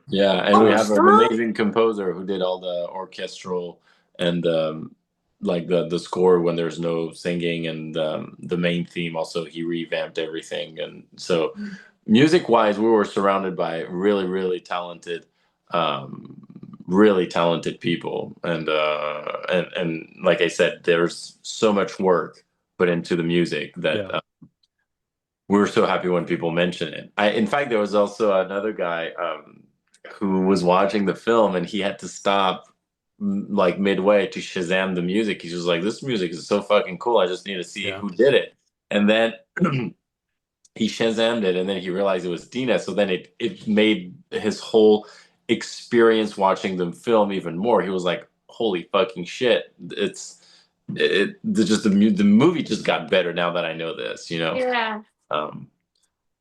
Yeah, and we oh have an son? amazing composer who did all the orchestral and like the score when there's no singing, and the main theme also he revamped everything. And so music wise we were surrounded by um really talented people, and like I said, there's so much work put into the music that Yeah. we were so happy when people mention it. In fact, there was also another guy who was watching the film, and he had to stop like midway to Shazam the music. He was like, "This music is so fucking cool. I just need to see Yeah. who did it." And then he Shazammed it, and then he realized it was Dina. So then it made his whole experience watching the film even more. He was like, "Holy fucking shit! The movie just got better now that I know this." Yeah. Um,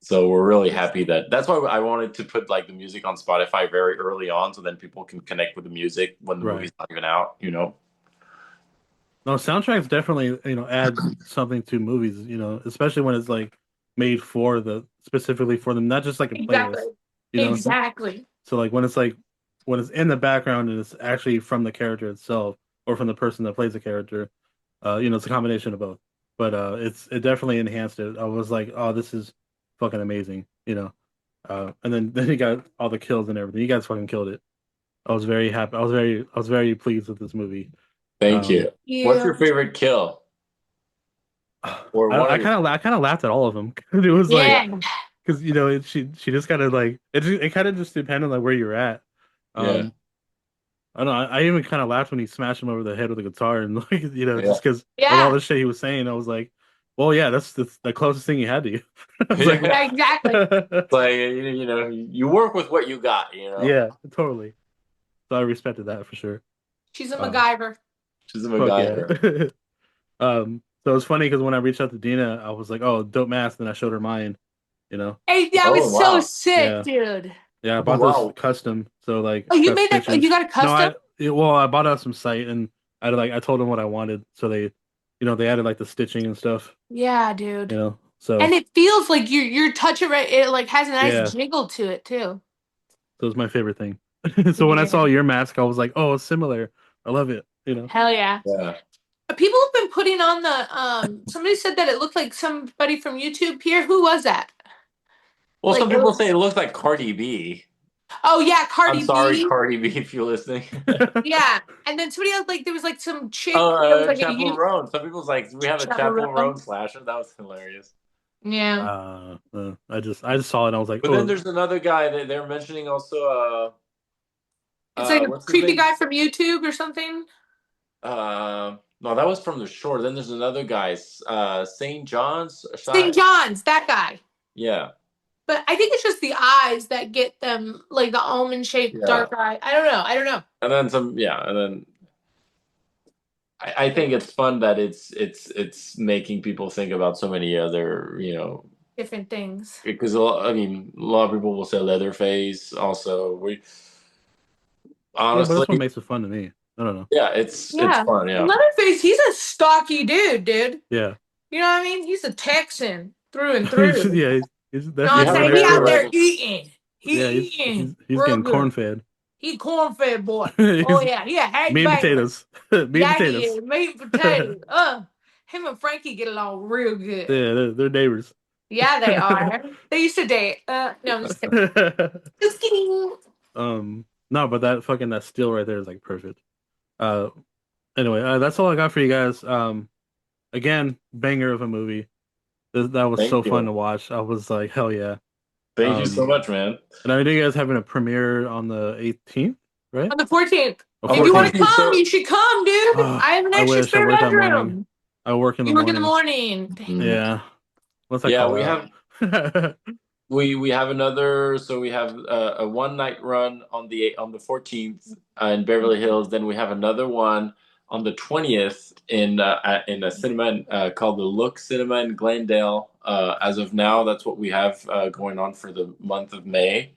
so we're really happy that's why I wanted to put like the music on Spotify very early on, so then people can connect with the music when the Right. movie's not even out. No, soundtracks definitely, add something to movies, especially when it's like made specifically for them, not just like a Exactly. playlist, you know. Exactly. So like when it's in the background and it's actually from the character itself or from the person that plays the character, it's a combination of both. But it definitely enhanced it. I was like, oh, this is fucking amazing. And then you got all the kills and everything. You guys fucking killed it. I was very happy. I was very pleased with this movie. Thank Um, you. What's your Yeah. favorite kill? Or one I of your kind of laughed at all of them. It was like Yeah. because she just kind of like it kind of just depended on like where you're at. yeah Um, I don't know. I even kind of laughed when he smashed him over the head with a guitar, and like yeah just because of all Yeah. the shit he was saying, I was like, well, yeah, that's the closest thing he had to you. I was like, Yeah, yeah. exactly. Like you work with what you got. yeah, totally. So I respected that for sure. She's a Um, MacGyver. She's a fuck MacGyver. yeah. So it's funny because when I reached out to Dina, I was like, oh, dope mask, and I showed her mine. You know, Hey, that Oh was so wow. sick, yeah. dude. Yeah, I Oh bought those wow. custom, so like Oh, you got made that? Oh, stitching. you got a No, custom? well, I bought it off some site and I told them what I wanted, so they added like the stitching and stuff. Yeah, dude. So And it feels like you're touching right. It like has a nice yeah, jiggle to it too. so it's my favorite thing. So when I Yeah. saw your mask, I was like, oh, it's similar. I love it. Hell yeah. Yeah. People have been putting on the somebody said that it looked like somebody from YouTube. Pierre, who was that? Well, Like some it people was, say it looks like Cardi B. oh yeah, I'm Cardi sorry, B. Cardi B, if you're listening. Yeah. And then somebody else like there was like some chick that was like a Chapel YouTube Roan. Some people's like, we have a Chapel channel. Roan slasher. That was hilarious. Yeah. I just saw it and I was like, But then oh, there's another guy that they're mentioning also. It's like a What's his creepy name? guy from YouTube or something. No, that was from the shore. Then there's another guy, St. John's St. shot. John's, that guy. Yeah, But I think it's just the eyes that get them like the almond shaped yeah. dark eye. I don't know. I don't know. And then some, yeah, and then I think it's fun that it's making people think about so many other, Different things. because I mean, a lot of people will say Leatherface. Also, we yeah, but honestly, that's what makes it fun to me. I don't know. yeah, it's Yeah. fun. And Yeah, Leatherface, he's a stocky dude, dude. Yeah, You know what I mean? He's a Texan. through and through. Yeah, No, that's I'm You have saying an he exactly out right. there area eating. Yeah, He eating he's real getting good. corn fed. He corn fed boy. Oh He's yeah, yeah, meat Hank and Banger. potatoes. Meat and Yeah, he potatoes. is. Meat and potatoes. Him and Frankie get along real good. Yeah, they're neighbors. Yeah, they are. They used to date. No, I'm just kidding. Just kidding. No, but that steal right there is like perfect. Uh, anyway, that's all I got for you guys. Again, banger of a movie. That was Thank so fun you. to watch. I was like, hell yeah. Thank you so Um, much, man. and I know you guys having a premiere on the 18th, right? On the 14th. Or On If the you want to 14th. 14th, come, so you should come, dude. Oh, I have an I extra wish I spare work that morning. bedroom. I work in the You work in the morning. morning. Dang. Yeah. Once I yeah, call we out. have we have another. So we have a one night run on the 14th in Beverly Hills. Then we have another one on the 20th in a cinema called the Look Cinema in Glendale. As of now, that's what we have going on for the month of May.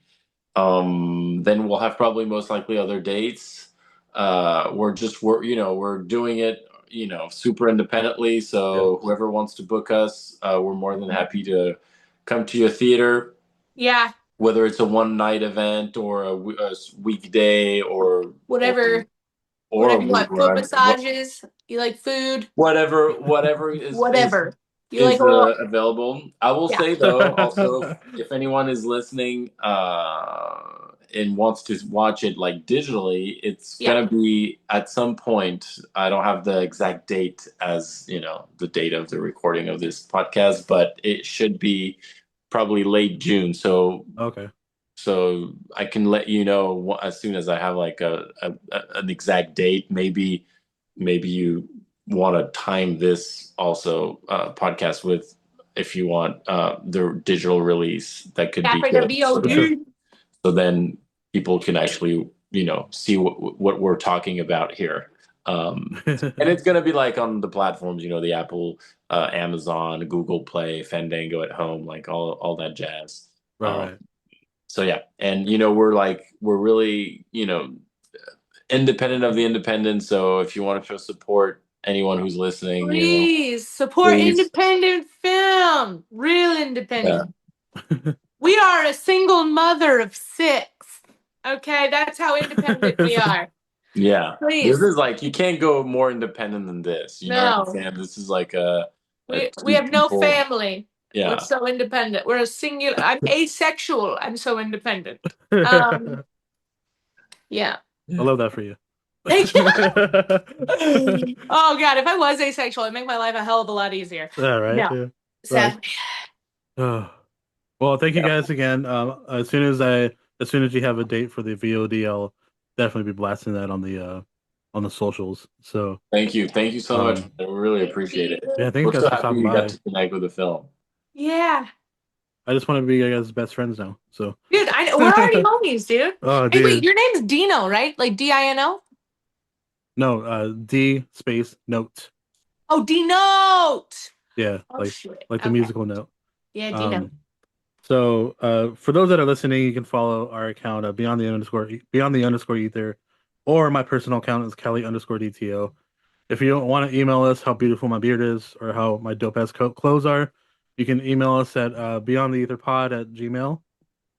Then we'll have probably most likely other dates. We're doing it super independently. Yeah. So whoever wants to book us, we're more than happy to come to your theater, Yeah, whether it's a one night event or a weekday or whatever. or a Whatever you week want. Foot run. massages. You like food. Whatever is Whatever. You like is a little. available. I will Yeah. say though, also, if anyone is listening and wants to watch it like digitally, it's Yeah. gonna be at some point. I don't have the exact date as the date of the recording of this podcast, but it should be probably late June. Okay. So I can let you know as soon as I have like an exact date. Maybe you want to time this also podcast with, if you want the digital release, that could Yeah, be for the good. For sure. VOD. So then people can actually see what we're talking about here. And it's gonna be like on the platforms, the Apple, Amazon, Google Play, Fandango at home, like all that jazz. Right, Um, right. so yeah, and we're really independent of the independent. So if you want to show support, anyone who's listening, Please support please, independent film. Real yeah, independent. We are a single mother of 6. Okay, that's how independent we are. yeah. This Please. is like, you can't go more independent than this. You know what I'm No. saying? This is like a We two have no people. family. We're Yeah. so independent. We're a singular. I'm asexual. I'm so independent. I Yeah. love that for you. Thank you. Oh God, if I was asexual, it'd make my life a hell of a lot easier. All right. No, Yeah. Right. sadly. Well, thank you Yeah. guys again. As soon as you have a date for the VOD, I'll definitely be blasting that on the socials. So, Thank you. Thank you so much. um, I really Thank appreciate it. yeah, you. thank you We're guys so for happy stopping you got by. to connect with the film. Yeah. I just want to be you guys' best friends now. So, Dude, we're already homies, dude. oh, Hey, wait, dude, your name's Dino, right? Like Dino? no, D space note. Oh, D-Note. Yeah, Oh, shit. like the Okay. musical note. Yeah, Dino. Um, so for those that are listening, you can follow our account beyond the underscore ether, or my personal account is Kelly underscore DTO. If you don't want to email us how beautiful my beard is or how my dope ass clothes are, you can email us at beyondtheetherpod@gmail.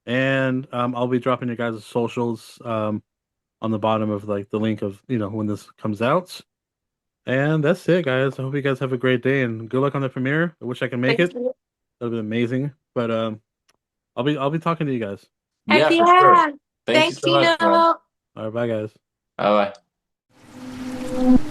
And I'll be dropping your guys' socials on the bottom of like the link of when this comes out. And that's it, guys. I hope you guys have a great day and good luck on the premiere. I wish I could make Thank it. you. That'd be amazing. But I'll be talking to you guys. Heck Yeah, for sure. yeah. Thank you Thanks, so much, man. Dino. All right, bye guys. Bye bye.